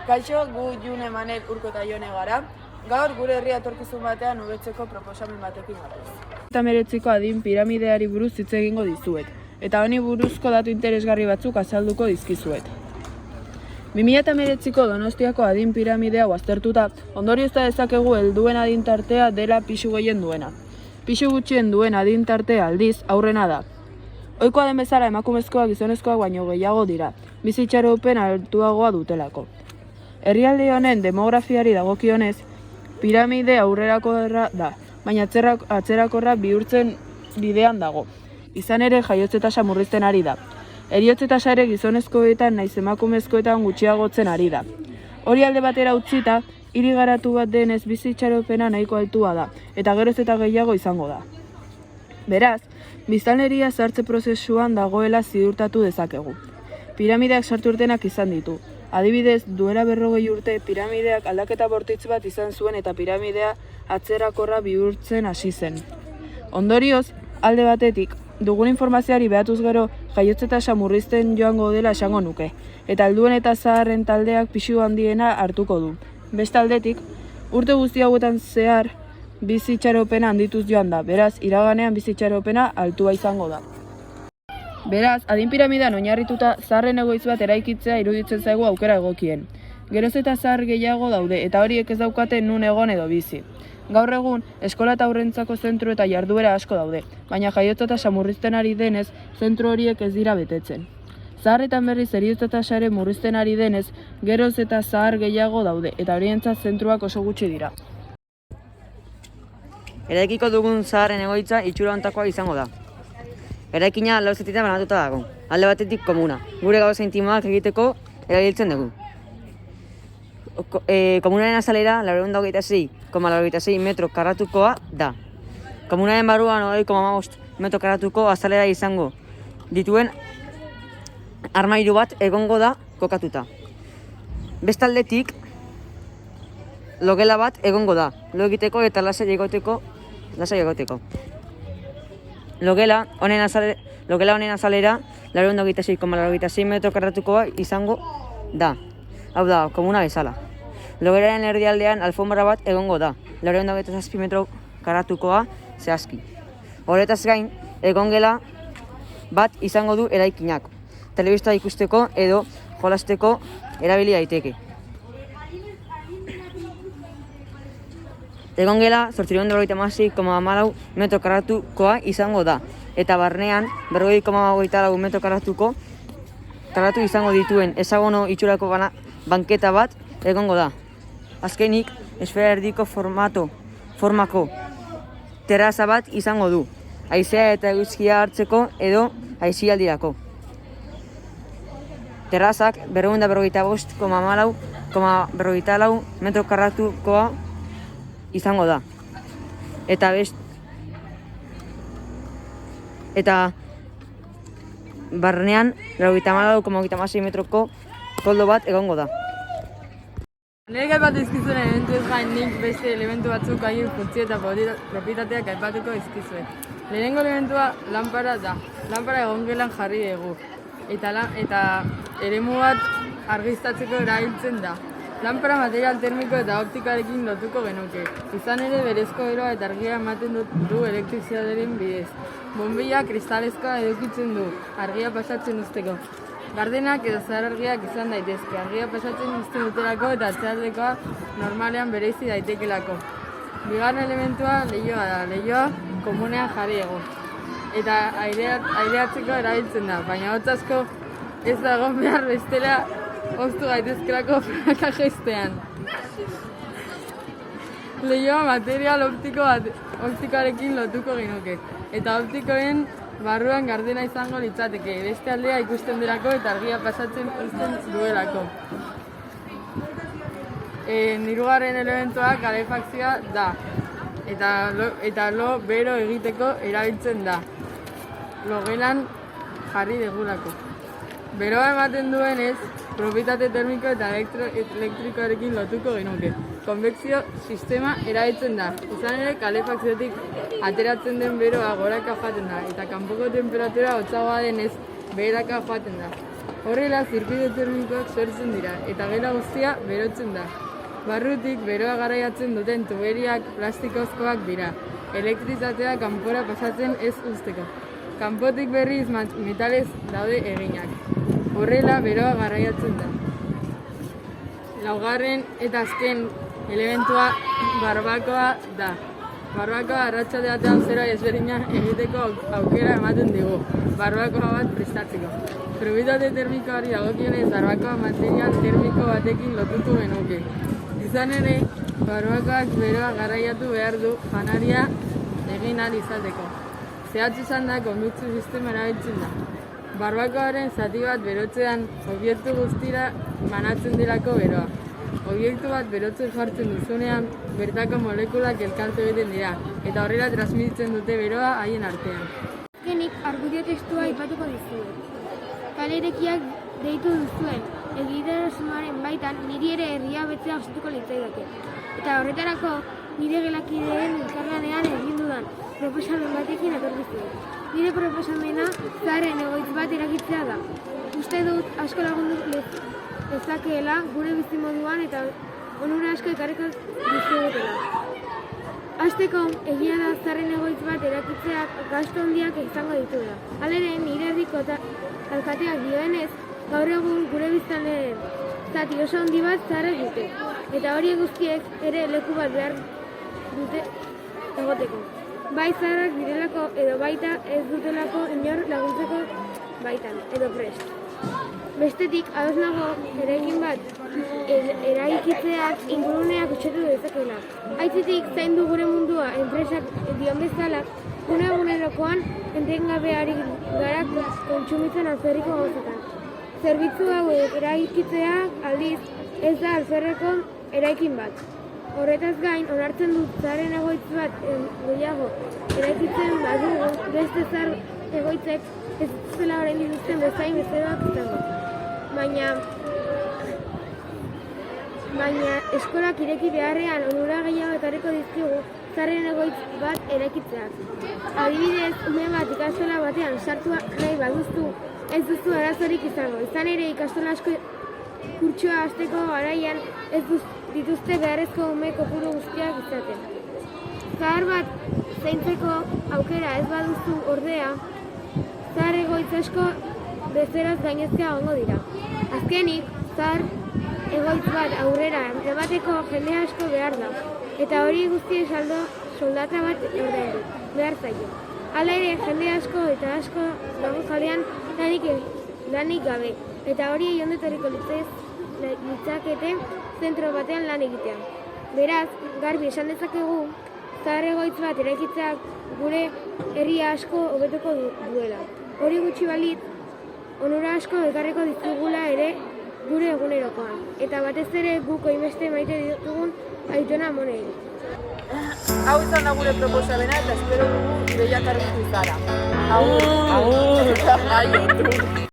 Kaixo, gu June, Manel, Urko eta Jone gara. Gaur gure herria etorkizun batean hobetzeko proposamen batekin gatoz. 2019ko adin piramideari buruz hitz egingo dizuet, eta honi buruzko datu interesgarri batzuk azalduko dizkizuet. 2019ko Donostiako adin piramide hau aztertuta, ondoriozta dezakegu helduen adin tartea dela pisu gehien duena. Pisu gutxien duen adin tartea aldiz aurrena da. Ohikoa den bezala emakumezkoak gizonezkoak baino gehiago dira, bizi itxaropen altuagoa dutelako. Herrialde honen demografiari dagokionez, piramide aurrerakorra da, baina atzerakorra bihurtzen bidean dago. Izan ere, jaiotze tasa murrizten ari da. Heriotze tasa ere gizonezkoetan naiz emakumezkoetan gutxiagotzen ari da. Hori alde batera utzita, hiri garatu bat denez bizi itxaropena nahiko altua da, eta geroz eta gehiago izango da. Beraz, biztanleria sartze prozesuan dagoela ziurtatu dezakegu. Piramideak sartu irtenak izan ditu. Adibidez, duela 40 urte piramideak aldaketa bortitz bat izan zuen eta piramidea atzerakorra bihurtzen hasi zen. Ondorioz, alde batetik, dugun informazioari behatuz gero jaiotze tasa murrizten joango dela esango nuke, eta helduen eta zaharren taldeak pisu handiena hartuko du. Beste aldetik, urte guzti hauetan zehar bizi itxaropena handituz joan da, beraz, iraganean bizi itxaropena altua izango da. Beraz, adin piramidean oinarrituta zaharren egoitz bat eraikitzea iruditzen zaigu aukera egokien. Geroz eta zahar gehiago daude eta horiek ez daukate nun egon edo bizi. Gaur egun, eskola eta haurrentzako zentru eta jarduera asko daude, baina jaiotze tasa murrizten ari denez, zentru horiek ez dira betetzen. Zaharretan berriz heriotze tasa ere murrizten ari denez, geroz eta zahar gehiago daude eta horientzat zentruak oso gutxi dira. Eraikiko dugun zaharren egoitza itxura honetakoa izango da. Eraikina lau zatitan banatuta dago. Alde batetik komuna. Gure gauza intimoak egiteko erabiltzen dugu. Komunaren azalera 426,86 metro karratukoa da. Komunaren barruan 2,5 metro karratuko azalera izango dituen armairu bat egongo da kokatuta. Bestaldetik logela bat egongo da. Lo egiteko eta lasai egoteko. Logela honen azalera 426,86 metro karratukoa izango da. Hau da, komuna bezala. Logelaren erdialdean alfombra bat egongo da. 427 metro karratukoa zehazki. Horretaz gain, egongela bat izango du eraikinak. Telebista ikusteko edo jolasteko erabili daiteke. Egongela 856,14 metro karratukoa izango da, eta barnean 40,24 metro karratu izango dituen hexagono itxurako banketa bat egongo da. Azkenik, esfera erdiko formako terraza bat izango du, haizea eta eguzkia hartzeko edo aisialdirako. Terrazak 445,44 metro karratukoa izango da. Eta barnean 94,26 metroko koldo bat egongo da. Nire gaipatu izkizuen elementu ez gain nik beste elementu batzuk haien funtzio eta propietateak gaipatuko izkizuen. Lehenengo elementua lanpara da. Lanpara egongelan jarri dugu. Eta eremu bat argiztatzeko erabiltzen da. Lanpara material termiko eta optikarekin lotuko genuke. Izan ere berezko eroa eta argia ematen du elektrizitatearen bidez. Bombilla kristalezkoa edukitzen du, argia pasatzen uzteko. Gardenak edo zahar argiak izan daitezke, argia pasatzen uzten dutelako eta atzealdekoa normalean bereizi daitekelako. Bigarren elementua leihoa da, leihoa komunean jarri dugu. Eta aireatzeko erabiltzen da, baina hotz asko ez da egon behar bestela oztu gaitezkelako praka jestean. Leihoa material optikoarekin lotuko genuke, eta optikoen barruan gardena izango litzateke, beste aldea ikusten delako eta argia pasatzen uzten duelako. Hirugarren elementua kalefakzioa da, eta lo bero egiteko erabiltzen da, logelan jarri degulako. Beroa ematen duenez, propietate termiko eta elektrikoarekin lotuko genuke. Konvekzio sistema erabiltzen da. Izan ere, kalefakziotik ateratzen den beroa goraka joaten da, eta kanpoko temperatura hotzagoa denez beheraka joaten da. Horrela, zirkuitu termikoak sortzen dira, eta gela guztia berotzen da. Barrutik beroa garaiatzen duten tuberiak plastikozkoak dira, elektrizitatea kanpora pasatzen ez uzteko. Kanpotik berriz metalez daude eginak. Horrela, beroa garaiatzen da. Laugarren eta azken elementua barbakoa da. Barbakoa arratsaldean zera ezberdina egiteko aukera ematen digu, barbakoa bat prestatzeko. Probitate termikoari dagokionez barbakoa material termiko batekin lotuko genuke. Izan ere, barbakoak beroa garaiatu behar du janaria egin ahal izateko. Zehatz izan da kondukzio sistema erabiltzen da. Barbakoaren zati bat berotzean objektu guztira banatzen delako beroa. Objektu bat berotzen jartzen duzunean, bertako molekulak elkarte egiten dira, eta horrela transmititzen dute beroa haien artean. Azkenik, argudio testua aipatuko dizuet. Kale irekiak deitu duzuen, egitasmoaren baitan niri ere herria betzea gustatuko litzaidake. Eta horretarako, nire gelakideen elkarlanean egin dudan proposamen batekin etorkizuet. Nire proposamena zaharren egoitz bat erakitzea da. Uste dut asko lagundu ezakeela gure bizimoduan eta onura asko ekarriko dizkigutela. Hasteko, egia da zaharren egoitz bat erakitzeak gastu handiak izango dituela. Halere, nire herriko alkateak dioenez, gaur egun gure biztanleen zati oso handi bat zaharrek dute. Eta horiek guztiek ere leku bat behar dute egoteko. Bai zaharrak direlako edo baita ez dutelako inor laguntzeko baitan, edo prest. Bestetik, ados nago, eraikin bat eraikitzeak inguruneak utxetu dezakeela. Aitzitik, zaindu gure mundua enpresak dion bezala, egunerokoan entengabeari gara kontsumitzen alferriko gauzetan. Zerbitzu hauek eraikitzeak aldiz ez da alferreko eraikin bat. Horretaz gain, onartzen dut zaharren egoitz bat gehiago eraikitzen badugu beste zahar egoitzek ez zela orain dituzten bezain bezeroak izango. Baina eskolak ireki beharrean onura gehiago ekarriko dizkigu zaharren egoitz bat eraikitzeak. Adibidez, ume bat ikastola batean sartu nahi baduztu ez duzu arazorik izango. Izan ere ikastola asko kurtsoa hasteko garaian ez dituzte beharrezko ume kopuru guztiak izaten. Zahar bat zaintzeko aukera ez baduzu ordea, zahar egoitz asko bezeroz gainezka egongo dira. Azkenik, zahar egoitz bat aurrera emateko jende asko behar da, eta hori guztien soldata bat ordaindu behar zaio. Hala ere, jende asko eta asko dago kalean lanik gabe, eta hori ondo etorriko litzakete zentro batean lan egitea. Beraz, garbi esan dezakegu, zahar egoitz bat eraikitzeak gure herria asko hobetuko duela. Hori gutxi balitz, onura asko ekarriko dizkigula ere gure egunerokoan. Eta batez ere guk hainbeste maite ditugun aitona amonei. Hau izan da gure proposamena eta espero dugu ideiak argitu izara. Agur!